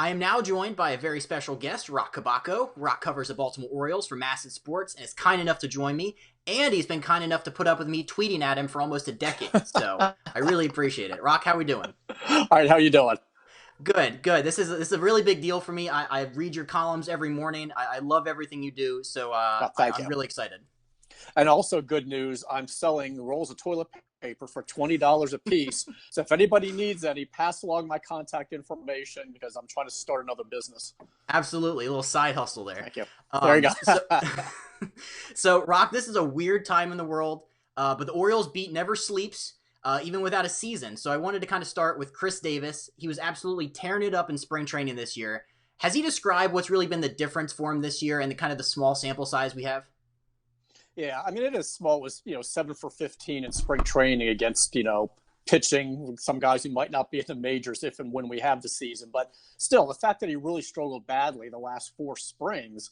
I am now joined by a very special guest, Roch Kubatko. Roch covers the Baltimore Orioles for MASN Sports and is kind enough to join me. And he's been kind enough to put up with me tweeting at him for almost a decade. So I really appreciate it. Roch, how are we doing? All right, how you doing? Good, good. This is a really big deal for me. I read your columns every morning. I love everything you do. So Well, thank I'm you. really excited. And also good news, I'm selling rolls of toilet paper for $20 a piece. So if anybody needs any, pass along my contact information because I'm trying to start another business. Absolutely. A little side hustle there. Thank you. There you So, go. so Roch, this is a weird time in the world, but the Orioles beat never sleeps, even without a season. So I wanted to kind of start with Chris Davis. He was absolutely tearing it up in spring training this year. Has he described what's really been the difference for him this year and the kind of the small sample size we have? Yeah, I mean, it is small. It was, 7 for 15 in spring training against, pitching some guys who might not be in the majors if and when we have the season. But still, the fact that he really struggled badly the last 4 springs,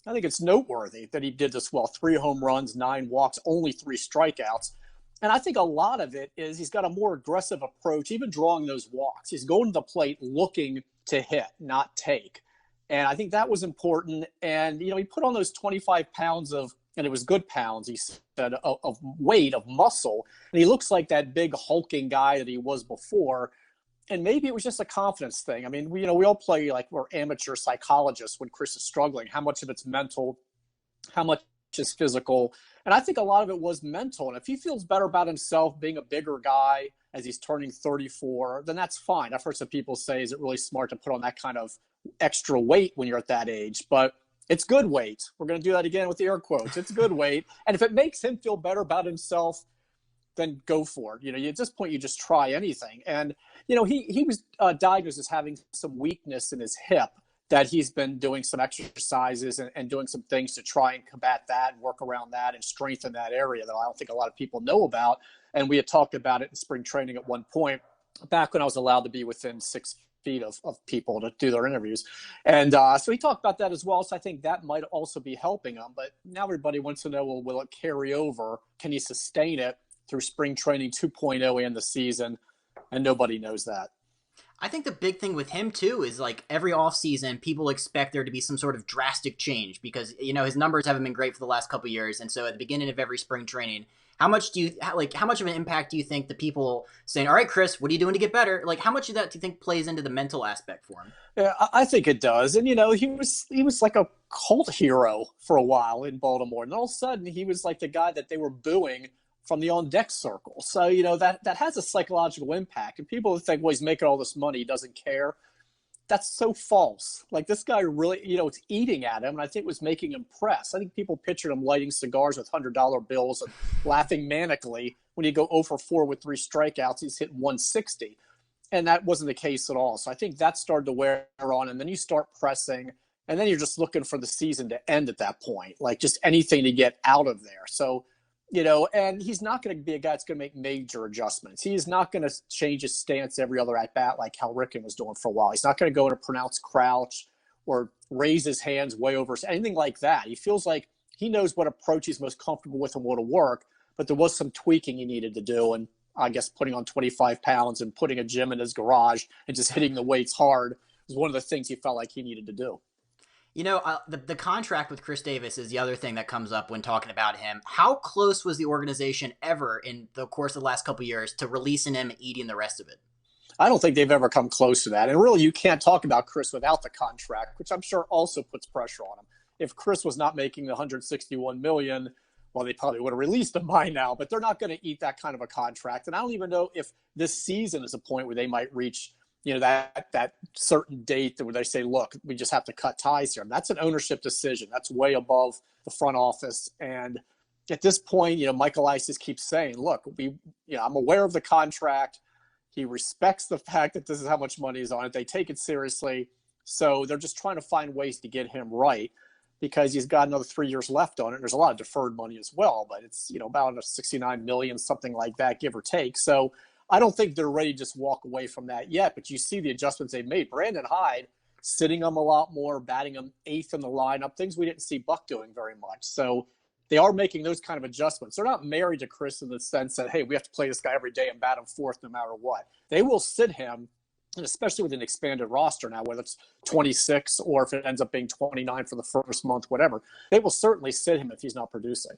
I think it's noteworthy that he did this well. 3 home runs, 9 walks, only 3 strikeouts. And I think a lot of it is he's got a more aggressive approach, even drawing those walks. He's going to the plate looking to hit, not take. And I think that was important. And, he put on those 25 pounds and it was good pounds, he said, of weight, of muscle. And he looks like that big hulking guy that he was before. And maybe it was just a confidence thing. I mean, we all play like we're amateur psychologists when Chris is struggling. How much of it's mental? How much is physical? And I think a lot of it was mental. And if he feels better about himself being a bigger guy as he's turning 34, then that's fine. I've heard some people say, is it really smart to put on that kind of extra weight when you're at that age? But it's good weight. We're going to do that again with the air quotes. It's good weight. And if it makes him feel better about himself, then go for it. At this point, you just try anything. And, he was diagnosed as having some weakness in his hip that he's been doing some exercises and doing some things to try and combat that and work around that and strengthen that area that I don't think a lot of people know about. And we had talked about it in spring training at one point, back when I was allowed to be within 6 feet of people to do their interviews. And so he talked about that as well. So I think that might also be helping him. But now everybody wants to know, well, will it carry over? Can he sustain it through spring training 2.0 and the season? And nobody knows that. I think the big thing with him too is like every offseason, people expect there to be some sort of drastic change because, his numbers haven't been great for the last couple of years. And so at the beginning of every spring training, how much of an impact do you think the people saying, all right, Chris, what are you doing to get better? Like, how much of that do you think plays into the mental aspect for him? Yeah, I think it does. And, he was like a cult hero for a while in Baltimore. And all of a sudden he was like the guy that they were booing from the on-deck circle. So, that has a psychological impact. And people think, well, he's making all this money, he doesn't care. That's so false. Like, this guy really, it's eating at him, and I think it was making him press. I think people pictured him lighting cigars with $100 bills and laughing manically when you go 0 for 4 with 3 strikeouts. He's hitting 160. And that wasn't the case at all. So I think that started to wear on, and then you start pressing, and then you're just looking for the season to end at that point, like just anything to get out of there. So, and he's not going to be a guy that's going to make major adjustments. He's not going to change his stance every other at-bat like Cal Ripken was doing for a while. He's not going to go in a pronounced crouch or raise his hands way over, anything like that. He feels like he knows what approach he's most comfortable with and what'll work, but there was some tweaking he needed to do, and I guess putting on 25 pounds and putting a gym in his garage and just hitting the weights hard was one of the things he felt like he needed to do. The contract with Chris Davis is the other thing that comes up when talking about him. How close was the organization ever in the course of the last couple of years to releasing him and eating the rest of it? I don't think they've ever come close to that. And really, you can't talk about Chris without the contract, which I'm sure also puts pressure on him. If Chris was not making the $161 million, well, they probably would have released him by now, but they're not going to eat that kind of a contract. And I don't even know if this season is a point where they might reach that certain date where they say, look, we just have to cut ties here. And that's an ownership decision. That's way above the front office. And at this point, Michael Ayers keeps saying, look, I'm aware of the contract. He respects the fact that this is how much money is on it. They take it seriously. So they're just trying to find ways to get him right because he's got another 3 years left on it. There's a lot of deferred money as well, but it's, about a $69 million, something like that, give or take. So I don't think they're ready to just walk away from that yet, but you see the adjustments they've made. Brandon Hyde sitting him a lot more, batting him 8th in the lineup, things we didn't see Buck doing very much. So they are making those kind of adjustments. They're not married to Chris in the sense that, hey, we have to play this guy every day and bat him 4th no matter what. They will sit him and especially with an expanded roster now, whether it's 26 or if it ends up being 29 for the first month, whatever, they will certainly sit him if he's not producing.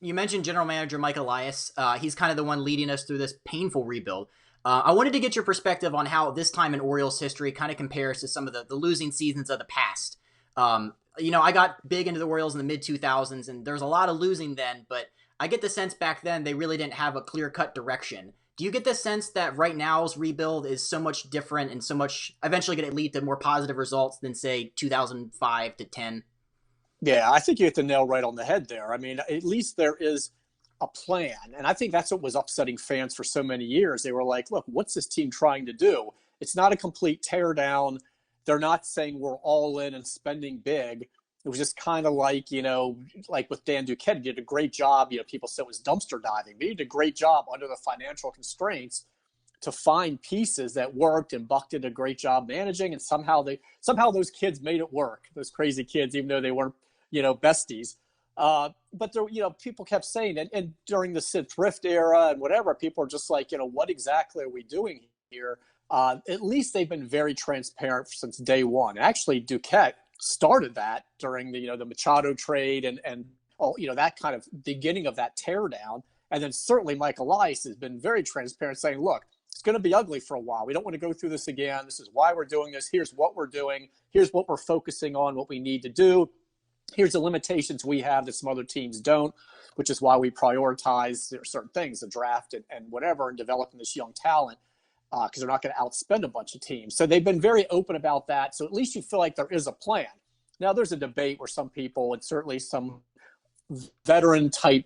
You mentioned general manager Mike Elias. He's kind of the one leading us through this painful rebuild. I wanted to get your perspective on how this time in Orioles history kind of compares to some of the losing seasons of the past. I got big into the Orioles in the mid-2000s, and there's a lot of losing then, but I get the sense back then they really didn't have a clear-cut direction. Do you get the sense that right now's rebuild is so much different and so much eventually going to lead to more positive results than, say, 2005 to 10? Yeah, I think you hit the nail right on the head there. I mean, at least there is a plan. And I think that's what was upsetting fans for so many years. They were like, look, what's this team trying to do? It's not a complete teardown. They're not saying we're all in and spending big. It was just kind of like, like with Dan Duquette, he did a great job. People said it was dumpster diving. But he did a great job under the financial constraints to find pieces that worked, and Buck did a great job managing. And somehow those kids made it work. Those crazy kids, even though they weren't, besties. But there, people kept saying, and during the Sid Thrift era and whatever, people are just like, what exactly are we doing here? At least they've been very transparent since day one. Actually, Duquette started that during the Machado trade and that kind of beginning of that teardown. And then certainly Mike Elias has been very transparent, saying, look, it's going to be ugly for a while. We don't want to go through this again. This is why we're doing this. Here's what we're doing. Here's what we're focusing on, what we need to do. Here's the limitations we have that some other teams don't, which is why we prioritize certain things, the draft and whatever, and developing this young talent, because they're not going to outspend a bunch of teams. So they've been very open about that. So at least you feel like there is a plan. Now, there's a debate where some people, and certainly some veteran type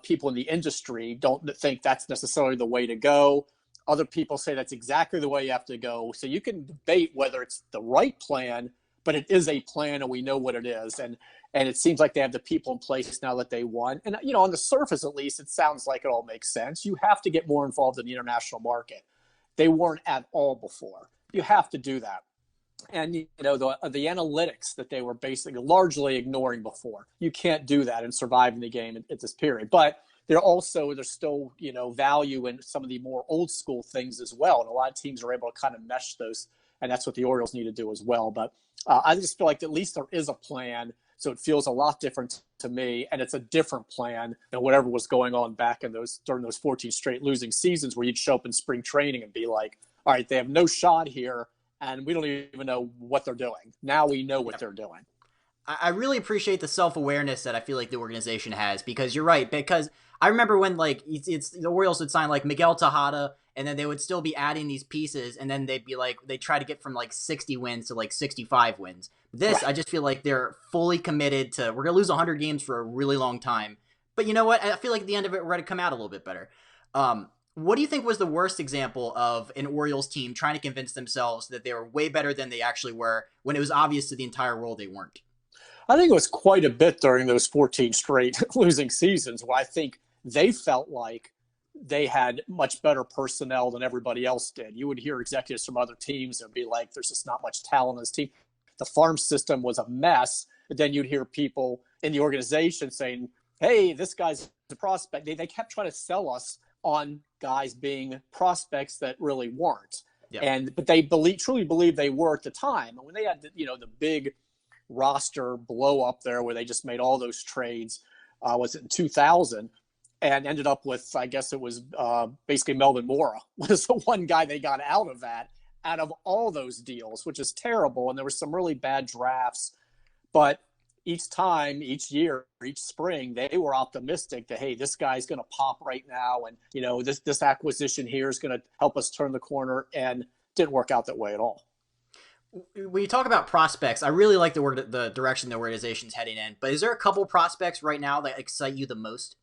people in the industry, don't think that's necessarily the way to go. Other people say that's exactly the way you have to go. So you can debate whether it's the right plan, but it is a plan and we know what it is. And it seems like they have the people in place now that they want. And, on the surface, at least, it sounds like it all makes sense. You have to get more involved in the international market. They weren't at all before. You have to do that. And, the analytics that they were basically largely ignoring before, you can't do that and survive in the game at this period. But there's still, value in some of the more old school things as well. And a lot of teams are able to kind of mesh those. And that's what the Orioles need to do as well. But I just feel like at least there is a plan. So it feels a lot different to me. And it's a different plan than whatever was going on back in during those 14 straight losing seasons, where you'd show up in spring training and be like, all right, they have no shot here, and we don't even know what they're doing. Now we know what they're doing. I really appreciate the self-awareness that I feel like the organization has, because you're right. Because I remember when it's the Orioles would sign like Miguel Tejada, and then they would still be adding these pieces, and then they'd be like, they try to get from 60 wins to 65 wins. This, right. I just feel like they're fully committed to, we're going to lose 100 games for a really long time. But you know what? I feel like at the end of it, we're going to come out a little bit better. What do you think was the worst example of an Orioles team trying to convince themselves that they were way better than they actually were, when it was obvious to the entire world they weren't? I think it was quite a bit during those 14 straight losing seasons, where I think they felt like they had much better personnel than everybody else did. You would hear executives from other teams and be like, there's just not much talent in this team. The farm system was a mess. But then you'd hear people in the organization saying, hey, this guy's a prospect. They kept trying to sell us on guys being prospects that really weren't. Yep. But they truly believed they were at the time. And when they had the big roster blow up there, where they just made all those trades, was it in 2000, and ended up with, I guess it was basically Melvin Mora was the one guy they got out of all those deals, which is terrible. And there were some really bad drafts, but each time, each year, each spring, they were optimistic that, hey, this guy's going to pop right now. And, this acquisition here is going to help us turn the corner, and didn't work out that way at all. When you talk about prospects, I really like the direction the organization's heading in. But is there a couple prospects right now that excite you the most?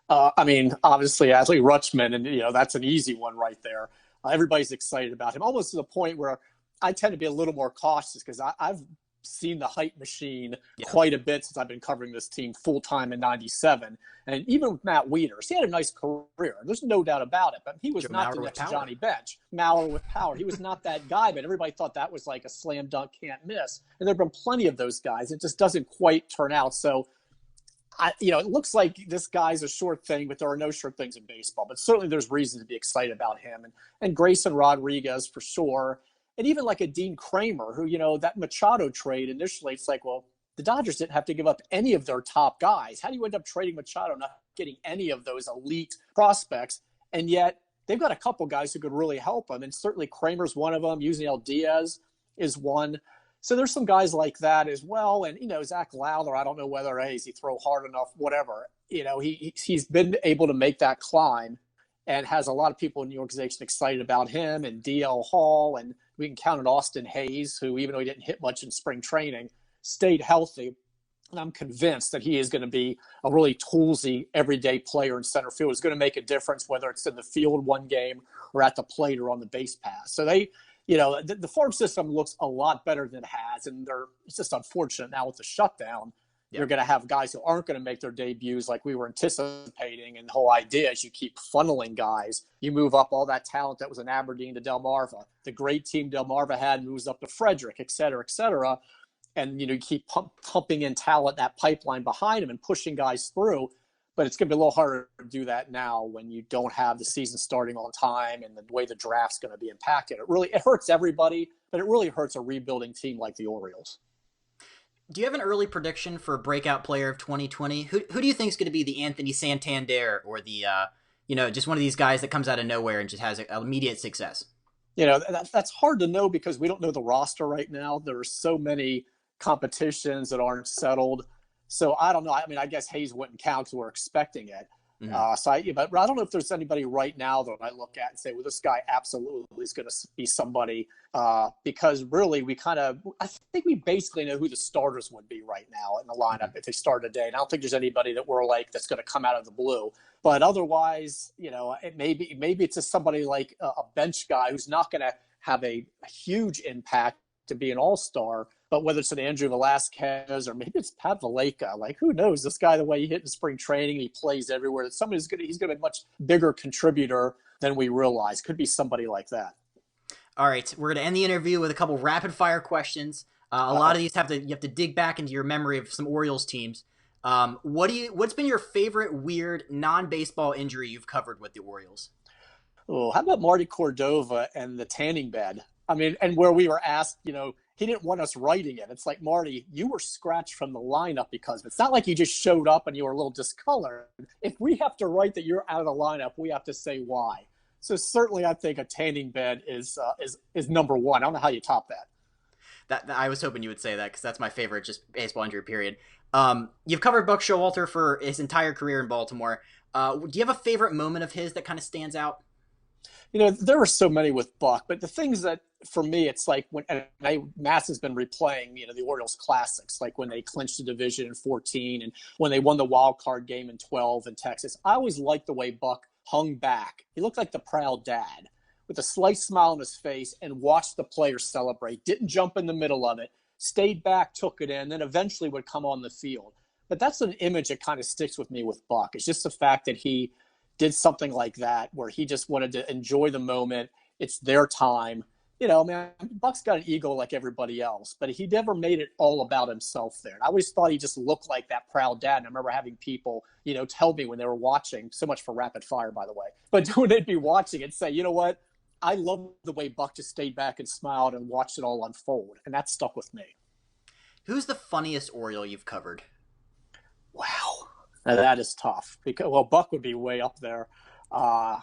Obviously, Adley Rutschman, and, that's an easy one right there. Everybody's excited about him, almost to the point where I tend to be a little more cautious, because I've seen the hype machine quite a bit since I've been covering this team full-time in 97. And even with Matt Wieters, he had a nice career. There's no doubt about it. But he was not the next Johnny Bench. Mauer with power. He was not that guy, but everybody thought that was like a slam dunk, can't miss. And there have been plenty of those guys. It just doesn't quite turn out. So it looks like this guy's a sure thing, but there are no sure things in baseball. But certainly there's reason to be excited about him. And Grayson Rodriguez for sure. And even like a Dean Kramer, who, that Machado trade initially, it's like, well, the Dodgers didn't have to give up any of their top guys. How do you end up trading Machado, not getting any of those elite prospects? And yet they've got a couple guys who could really help them. And certainly Kramer's one of them. Yusniel Diaz is one. So there's some guys like that as well. And, Zach Lowther, I don't know whether, is he throw hard enough, whatever. He's been able to make that climb and has a lot of people in the organization excited about him, and DL Hall. And we can count on Austin Hayes, who, even though he didn't hit much in spring training, stayed healthy. And I'm convinced that he is going to be a really toolsy, everyday player in center field. It's going to make a difference whether it's in the field one game or at the plate or on the base pass. So the farm system looks a lot better than it has, and it's just unfortunate now with the shutdown. Yeah. You're going to have guys who aren't going to make their debuts like we were anticipating, and the whole idea is you keep funneling guys. You move up all that talent that was in Aberdeen to Delmarva. The great team Delmarva had moves up to Frederick, et cetera, and you keep pumping in talent, that pipeline behind them, and pushing guys through. But it's going to be a little harder to do that now when you don't have the season starting on time and the way the draft's going to be impacted. It hurts everybody, but it really hurts a rebuilding team like the Orioles. Do you have an early prediction for breakout player of 2020? Who do you think is going to be the Anthony Santander or the, just one of these guys that comes out of nowhere and just has immediate success? That's hard to know because we don't know the roster right now. There are so many competitions that aren't settled. So I don't know. I mean, I guess Hayes wouldn't count because we're expecting it. Mm-hmm. But I don't know if there's anybody right now that I look at and say, well, this guy absolutely is going to be somebody because really I think we basically know who the starters would be right now in the lineup if they start today. And I don't think there's anybody that we're like that's going to come out of the blue. But otherwise, maybe it's just somebody like a bench guy who's not going to have a huge impact to be an all-star. But whether it's an Andrew Velasquez or maybe it's Pat Valleca, like who knows? This guy, the way he hit in spring training, he plays everywhere. He's going to be a much bigger contributor than we realize. Could be somebody like that. All right, we're going to end the interview with a couple rapid-fire questions. A lot of these you have to dig back into your memory of some Orioles teams. What's been your favorite weird non-baseball injury you've covered with the Orioles? Oh, how about Marty Cordova and the tanning bed? I mean, and where we were asked, he didn't want us writing it. It's like, Marty, you were scratched from the lineup because of it. It's not like you just showed up and you were a little discolored. If we have to write that you're out of the lineup, we have to say why. So certainly I think a tanning bed is number one. I don't know how you top that. I was hoping you would say that because that's my favorite just baseball injury period. You've covered Buck Showalter for his entire career in Baltimore. Do you have a favorite moment of his that kind of stands out? There were so many with Buck, but the things that, for me, it's like when MASN's been replaying, the Orioles classics, like when they clinched the division in 2014 and when they won the wild card game in 2012 in Texas. I always liked the way Buck hung back. He looked like the proud dad with a slight smile on his face and watched the players celebrate, didn't jump in the middle of it, stayed back, took it in, then eventually would come on the field. But that's an image that kind of sticks with me with Buck. It's just the fact that he did something like that where he just wanted to enjoy the moment. It's their time. Buck's got an ego like everybody else, but he never made it all about himself there. And I always thought he just looked like that proud dad. And I remember having people, tell me when they were watching, so much for rapid fire, by the way, but when they'd be watching and say, you know what? I love the way Buck just stayed back and smiled and watched it all unfold. And that stuck with me. Who's the funniest Oriole you've covered? Wow. Now that is tough because, Buck would be way up there. God,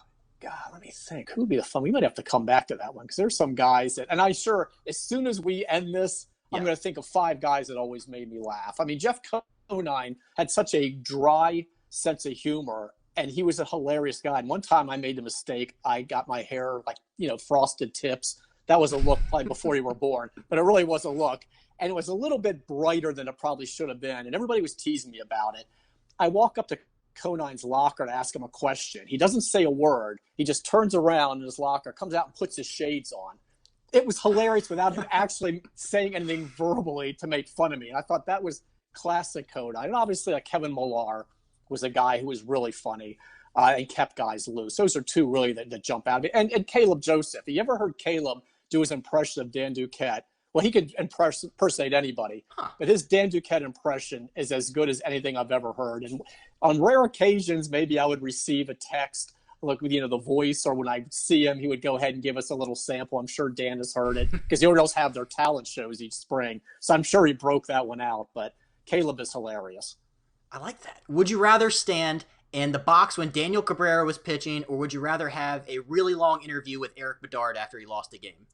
let me think. Who would be the fun? We might have to come back to that one because there's some guys that, and I'm sure as soon as we end this, I'm going to think of 5 guys that always made me laugh. I mean, Jeff Conine had such a dry sense of humor, and he was a hilarious guy. And one time I made the mistake. I got my hair frosted tips. That was a look probably before you were born, but it really was a look. And it was a little bit brighter than it probably should have been. And everybody was teasing me about it. I walk up to Conine's locker to ask him a question. He doesn't say a word. He just turns around in his locker, comes out and puts his shades on. It was hilarious without him actually saying anything verbally to make fun of me. And I thought that was classic Conine. And obviously Kevin Millar was a guy who was really funny and kept guys loose. Those are 2 really that jump out of it. And Caleb Joseph. You ever heard Caleb do his impression of Dan Duquette? Well, he could impersonate anybody, but his Dan Duquette impression is as good as anything I've ever heard. And on rare occasions, maybe I would receive a text, like with, the voice, or when I see him, he would go ahead and give us a little sample. I'm sure Dan has heard it because the Orioles have their talent shows each spring. So I'm sure he broke that one out, but Caleb is hilarious. I like that. Would you rather stand in the box when Daniel Cabrera was pitching, or would you rather have a really long interview with Erik Bedard after he lost a game?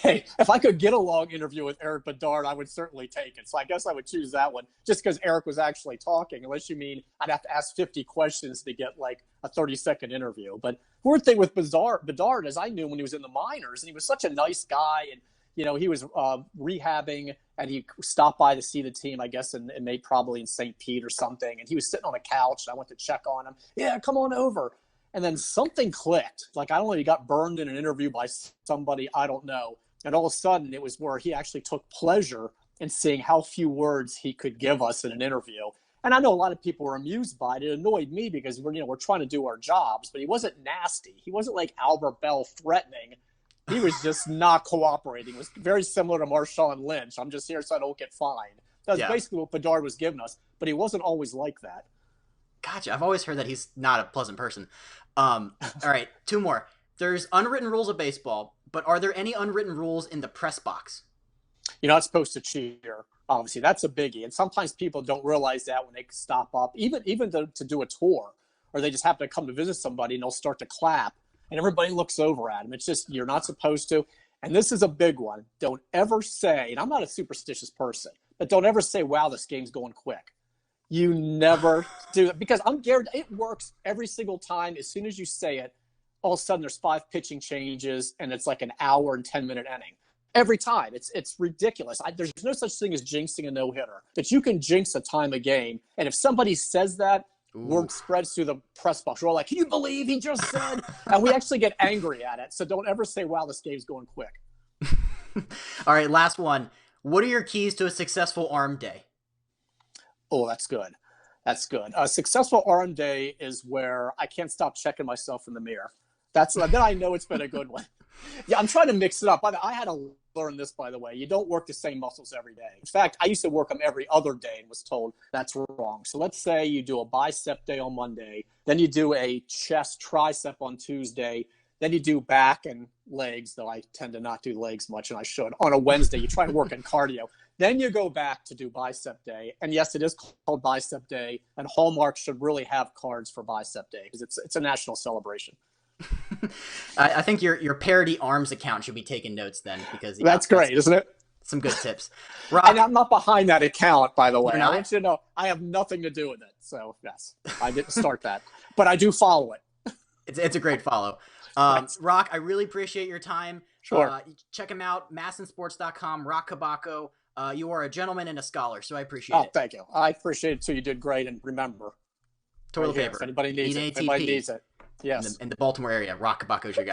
Hey, if I could get a long interview with Erik Bedard, I would certainly take it. So I guess I would choose that one just because Erik was actually talking, unless you mean I'd have to ask 50 questions to get like a 30-second interview. But weird thing with Bedard is I knew when he was in the minors, and he was such a nice guy. And, he was rehabbing, and he stopped by to see the team, I guess, and made probably in St. Pete or something. And he was sitting on a couch, and I went to check on him. Yeah, come on over. And then something clicked. Like, I don't know, he got burned in an interview by somebody, I don't know. And all of a sudden, it was where he actually took pleasure in seeing how few words he could give us in an interview. And I know a lot of people were amused by it. It annoyed me because we're trying to do our jobs, but he wasn't nasty. He wasn't like Albert Bell threatening. He was just not cooperating. It was very similar to Marshawn Lynch. I'm just here so I don't get fined. That's basically what Bedard was giving us, but he wasn't always like that. Gotcha. I've always heard that he's not a pleasant person. All right, two more. There's unwritten rules of baseball, but are there any unwritten rules in the press box? You're not supposed to cheer. Obviously, that's a biggie. And sometimes people don't realize that when they stop up, even to do a tour, or they just happen to come to visit somebody and they'll start to clap, and everybody looks over at them. It's just, you're not supposed to. And this is a big one. Don't ever say, and I'm not a superstitious person, but don't ever say, wow, this game's going quick. You never do that, because I'm guaranteed it works every single time. As soon as you say it, all of a sudden there's 5 pitching changes and it's like an hour and 10-minute inning. Every time. It's ridiculous. There's no such thing as jinxing a no-hitter. That you can jinx a time of game. And if somebody says that, word spreads through the press box. We're all like, can you believe he just said? And we actually get angry at it. So don't ever say, wow, this game's going quick. All right, last one. What are your keys to a successful arm day? Oh, that's good. That's good. A successful arm day is where I can't stop checking myself in the mirror. Then I know it's been a good one. Yeah, I'm trying to mix it up. I had to learn this, by the way. You don't work the same muscles every day. In fact, I used to work them every other day and was told that's wrong. So let's say you do a bicep day on Monday, then you do a chest tricep on Tuesday, then you do back and legs, though I tend to not do legs much, and I should. On a Wednesday, you try to work in cardio. Then you go back to do bicep day. And yes, it is called bicep day. And Hallmark should really have cards for bicep day because it's a national celebration. I think your parody arms account should be taking notes then, because that's great, isn't it? Some good tips. Roch, and I'm not behind that account, by the way. I want you to know I have nothing to do with it. So yes, I didn't start that, but I do follow it. It's a great follow. Roch, I really appreciate your time. Sure. Check him out, MASNsports.com, Roch Kubatko. You are a gentleman and a scholar, so I appreciate it. Oh, thank you. I appreciate it too. You did great, and remember, toilet paper. If anybody needs it, everybody needs it. Yes. In the Baltimore area, Roch Kubatko is your guy.